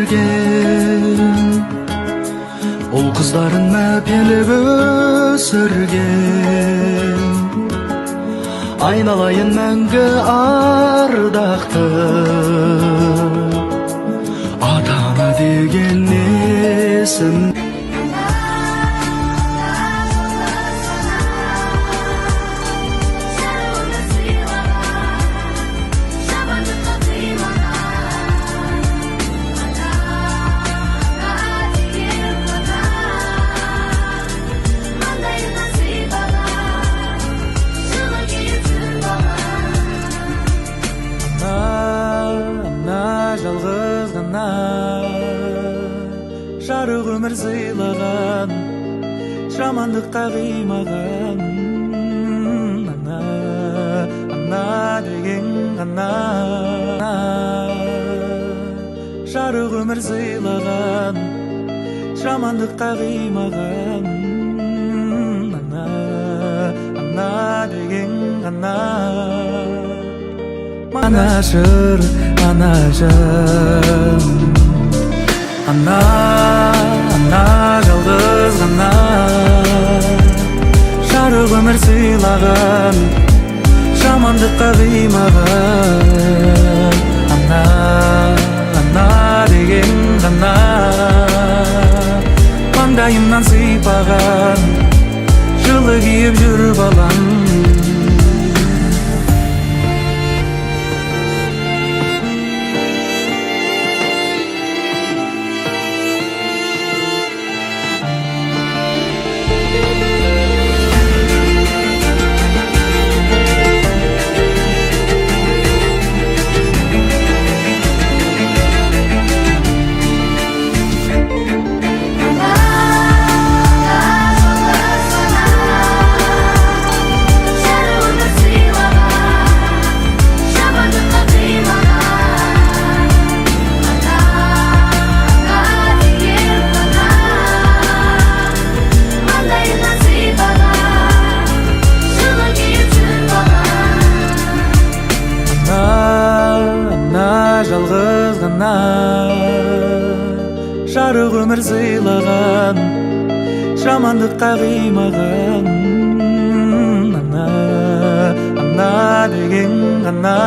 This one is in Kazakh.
берген, ол қыздарын мәпелеп өсірген. Айналайын мәңгі ардақты, ата-ана деген есім. Жалғыз ғана жарық өмір сыйлаған, жамандыққа қимаған. Ана деген ғана жарық өмір сыйлаған, жамандыққа қимаған. Ана деген ғана Анашыр, анашым, ана жалғыз ғана жарық өмір сыйлаған, жамандыққа қимаған. Ана деген ғана маңдайымнан сипаған, жылы киіп жүр балам. Жалғыз ғана жарық өмір сыйлаған, жамандыққа қимаған. Ана деген ғана